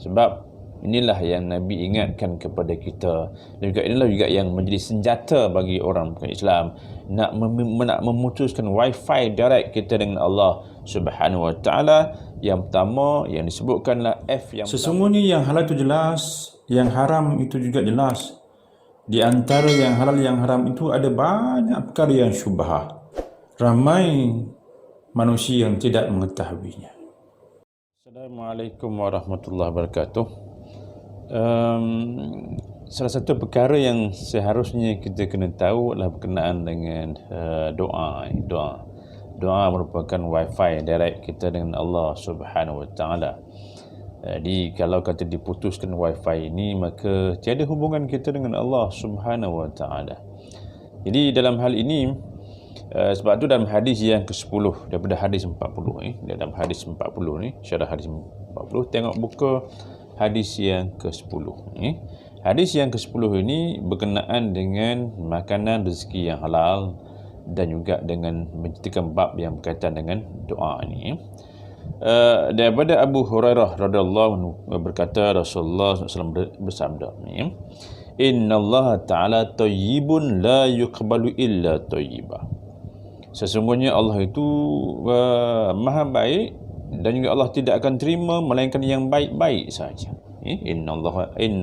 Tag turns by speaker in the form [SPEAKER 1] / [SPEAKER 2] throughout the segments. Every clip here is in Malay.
[SPEAKER 1] Sebab inilah yang Nabi ingatkan kepada kita, dan juga inilah juga yang menjadi senjata bagi orang bukan Islam nak memutuskan wifi direct kita dengan Allah Subhanahu Wa Taala. Yang pertama yang disebutkanlah yang
[SPEAKER 2] sesungguhnya yang halal itu jelas, yang haram itu juga jelas. Di antara yang halal yang haram itu ada banyak perkara yang syubhah. Ramai manusia yang tidak mengetahuinya.
[SPEAKER 1] Assalamualaikum warahmatullahi wabarakatuh. Salah satu perkara yang seharusnya kita kena tahu adalah berkenaan dengan doa. Doa merupakan wifi direct kita dengan Allah Subhanahu Wa Taala. Jadi kalau kata diputuskan wifi ini, maka tiada hubungan kita dengan Allah Subhanahu Wa Taala. Jadi dalam hal ini, sebab tu dalam hadis yang ke-10 daripada hadis 40 dalam hadis 40 ni, syarah hadis 40, tengok buka hadis yang ke-10 Hadis yang ke-10 ini berkenaan dengan makanan rezeki yang halal dan juga dengan menceritakan bab yang berkaitan dengan doa ini. Daripada Abu Hurairah radhiyallahu anhu berkata, Rasulullah SAW bersabda, Inna Allah Ta'ala tayyibun la yuqbalu illa tayyibah. Sesungguhnya Allah itu maha baik dan juga Allah tidak akan terima melainkan yang baik-baik saja. Inna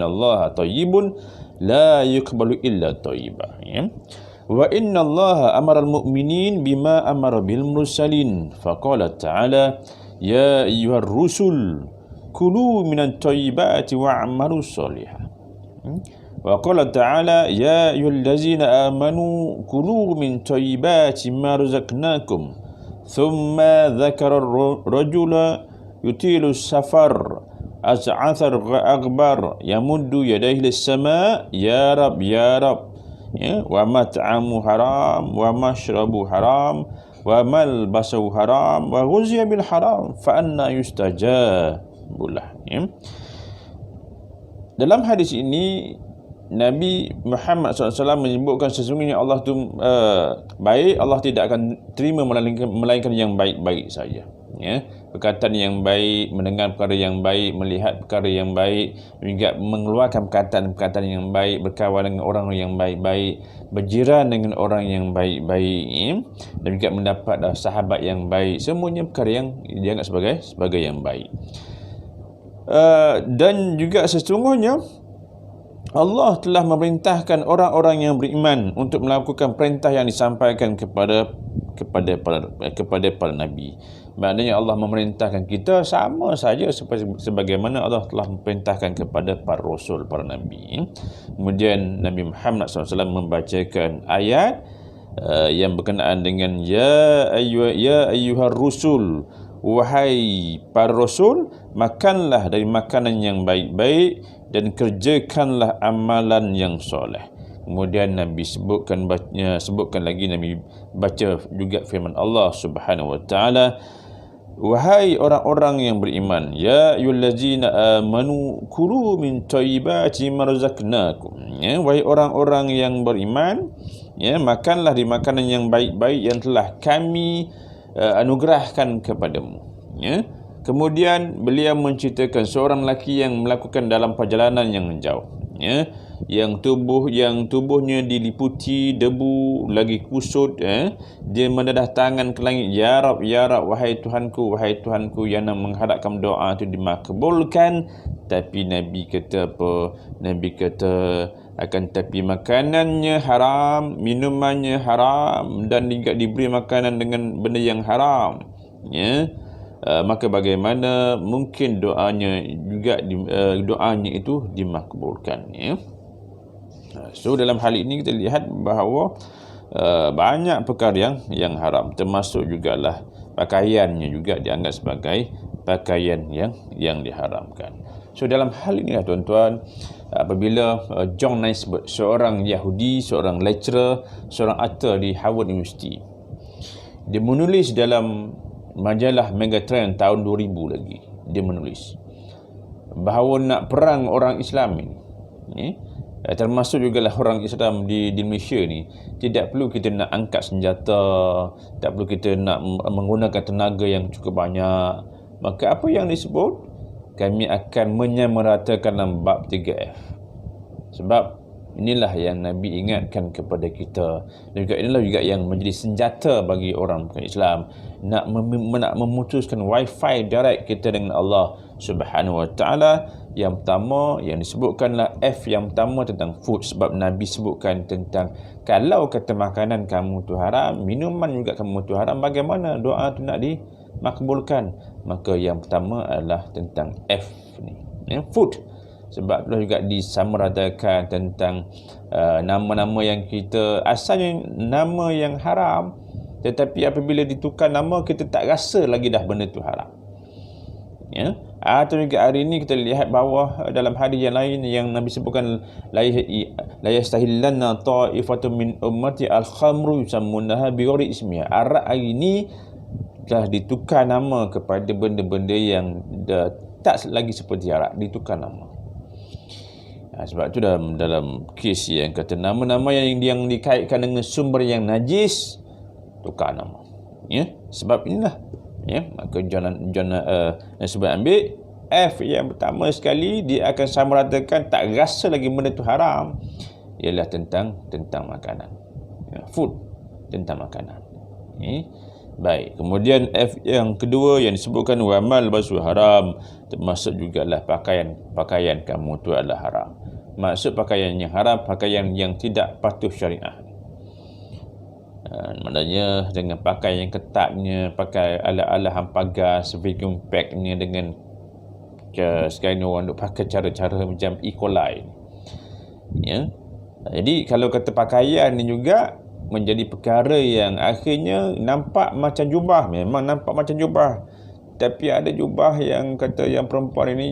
[SPEAKER 1] Allah tayyibun la yuqbalu illa tayyibah. Wa inna Allah amara al-mu'minin bima amara bil mursalin. Faqala ta'ala, ya ayyuhar rusul kulu minat tayyibati wa'amalu salihah. Wa qala ta'ala, ya ayyuhallazina amanu kulu min tayyibati ma razaqnakum. Thumma dhakara rajula yutilu safar az'athar aghbar yamuddu yadayhi lis-sama ya rab ya rab. Wa mat'amu haram wa mashrabu haram wa malbasu haram wa ghuziya bil haram fa anna yustajabulah. Dalam hadis ini Nabi Muhammad SAW menyebutkan sesungguhnya Allah itu baik, Allah tidak akan terima melainkan yang baik-baik saja. Perkataan yang baik, mendengar perkara yang baik, melihat perkara yang baik, juga mengeluarkan perkataan-perkataan yang baik, berkawan dengan orang yang baik-baik, berjiran dengan orang yang baik-baik, dan juga mendapat sahabat yang baik. Semuanya perkara yang dianggap sebagai yang baik. Dan juga sesungguhnya Allah telah memerintahkan orang-orang yang beriman untuk melakukan perintah yang disampaikan kepada para nabi. Maknanya Allah memerintahkan kita sama saja sebagaimana Allah telah memerintahkan kepada para rasul, para nabi. Kemudian Nabi Muhammad SAW membacakan ayat yang berkenaan dengan ya ayyuhar rusul, wahai para rasul, makanlah dari makanan yang baik-baik dan kerjakanlah amalan yang soleh. Kemudian Nabi sebutkan lagi, Nabi baca juga firman Allah Subhanahu Wa Taala, wahai orang-orang yang beriman, ya ayyuhallazina amanu kulu min thayyibati ma razaqnakum. Wahai orang-orang yang beriman, makanlah di makanan yang baik-baik yang telah kami anugerahkan kepadamu. Kemudian beliau menceritakan seorang lelaki yang melakukan dalam perjalanan yang jauh, yang tubuhnya diliputi debu lagi kusut, dia mendadah tangan ke langit, ya Rab, wahai Tuhanku, yang menghadapkan doa itu dimakbulkan. Tapi Nabi kata apa? Nabi kata, akan tapi makanannya haram, minumannya haram, dan juga diberi makanan dengan benda yang haram, maka bagaimana mungkin doanya itu dimakbulkan. So dalam hal ini kita lihat bahawa banyak perkara yang haram, termasuk jugalah pakaiannya juga dianggap sebagai pakaian yang diharamkan. So dalam hal ini tuan-tuan, apabila John Naisbitt, seorang Yahudi, seorang lecturer, seorang author di Harvard University, dia menulis dalam majalah Megatrend tahun 2000 lagi, dia menulis bahawa nak perang orang Islam ini, termasuk juga lah orang Islam di Malaysia ni, tidak perlu kita nak angkat senjata, tak perlu kita nak menggunakan tenaga yang cukup banyak. Maka apa yang disebut, kami akan menyamaratakan dalam bab 3F. Sebab inilah yang Nabi ingatkan kepada kita, dan juga inilah juga yang menjadi senjata bagi orang bukan Islam nak memutuskan wifi direct kita dengan Allah Subhanahu wa taala. Yang pertama yang disebutkanlah F yang pertama tentang food, sebab Nabi sebutkan tentang kalau kata makanan kamu tu haram, minuman juga kamu tu haram, bagaimana doa tu nak dimakbulkan? Maka yang pertama adalah tentang F ni, food. Sebab itulah juga disamaratakan tentang nama-nama yang kita asalnya nama yang haram, tetapi apabila ditukar nama kita tak rasa lagi dah benda tu haram. Atau juga hari ini kita lihat bawah dalam hadis yang lain yang Nabi sebutkan, la yastahillanna ta'ifatun min ummati al-khamru yusammunaha bighairi ismiha. Arak hari ini telah ditukar nama kepada benda-benda yang tak lagi seperti arak, ditukar nama. Sebab itu dalam kes yang kata nama-nama yang dikaitkan dengan sumber yang najis, tukar nama. Sebab inilah. Maka jangan sebab ambil F yang pertama sekali, dia akan samaratakan tak rasa lagi benda itu haram, ialah tentang makanan. Food, tentang makanan. Baik, kemudian F yang kedua yang disebutkan wamal basu haram, termasuk jugalah pakaian kamu tu adalah haram. Maksud pakaian yang haram, pakaian yang tidak patuh syariah. Maknanya dengan pakai yang ketatnya, pakai ala-ala hampagas, vacuum packnya, dengan sekarang orang duk pakai cara-cara macam E. coli. Jadi kalau kata pakaian ni juga menjadi perkara yang akhirnya nampak macam jubah, memang nampak macam jubah, tapi ada jubah yang kata yang perempuan ini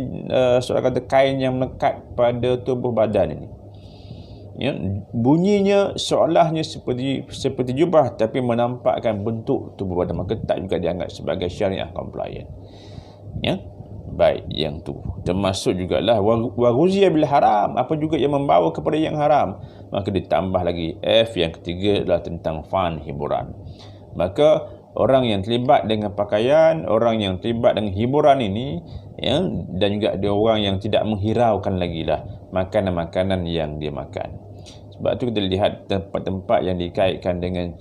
[SPEAKER 1] seorang kata kain yang melekat pada tubuh badan ini. Bunyinya seolahnya seperti jubah, tapi menampakkan bentuk tubuh badan, maka tak juga dianggap sebagai syariah compliant. Baik, yang tu termasuk jugalah waruziya bil haram, apa juga yang membawa kepada yang haram. Maka ditambah lagi F yang ketiga adalah tentang fun, hiburan. Maka orang yang terlibat dengan pakaian, orang yang terlibat dengan hiburan ini, dan juga ada orang yang tidak menghiraukan lagi lah makanan-makanan yang dia makan. Sebab tu kita lihat tempat-tempat yang dikaitkan dengan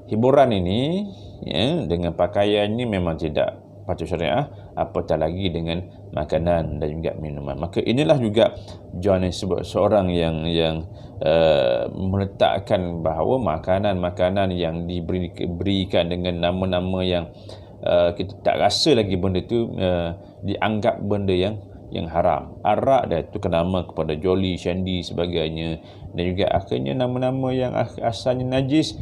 [SPEAKER 1] hiburan ini, dengan pakaian ini memang tidak patut syariah, apatah lagi dengan makanan dan juga minuman. Maka inilah juga jangan sebut seorang yang meletakkan bahawa makanan-makanan yang diberikan dengan nama-nama yang kita tak rasa lagi benda tu dianggap benda yang haram. Arak dah tukar nama kepada Jolly, Shandy sebagainya, dan juga akhirnya nama-nama yang asalnya najis,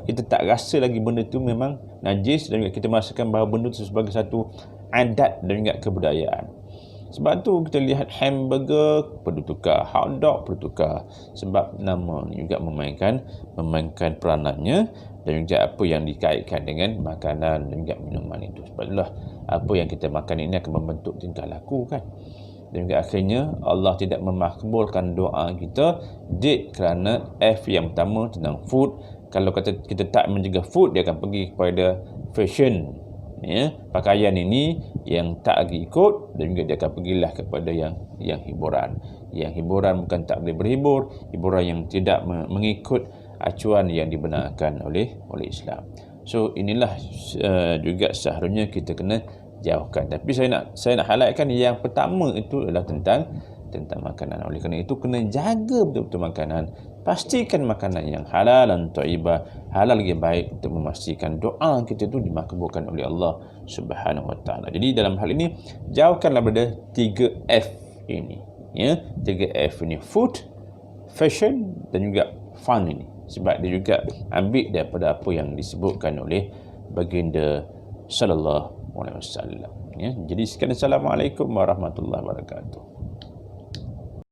[SPEAKER 1] kita tak rasa lagi benda tu memang najis, dan juga kita merasakan bahawa benda tu sebagai satu adat dan juga kebudayaan. Sebab tu kita lihat hamburger perlu tukar, hotdog perlu tukar, sebab nama ni juga memainkan peranannya, dan juga apa yang dikaitkan dengan makanan dan juga minuman itu. Sebab itulah apa yang kita makan ini akan membentuk tingkah laku kan. Dan juga akhirnya Allah tidak memakbulkan doa kita kerana F yang pertama tentang food. Kalau kata kita tak menjaga food, dia akan pergi kepada fashion, pakaian ini yang tak lagi ikut, dan juga dia akan pergilah kepada yang hiburan. Yang hiburan bukan tak boleh berhibur, hiburan yang tidak mengikut acuan yang dibenarkan oleh Islam. So inilah juga seharusnya kita kena jauhkan. Tapi saya nak highlightkan yang pertama itu adalah tentang makanan. Oleh kerana itu kena jaga betul-betul makanan. Pastikan makanan yang halal dan thayyibah, halal lagi baik, untuk memastikan doa kita itu dimakbulkan oleh Allah Subhanahu wa taala. Jadi dalam hal ini jauhkanlah daripada 3F ini. 3F ini, food, fashion dan juga fun ini. Sebab dia juga ambil daripada apa yang disebutkan oleh baginda sallallahu alaihi wasallam. Jadi sekian, assalamualaikum warahmatullahi wabarakatuh.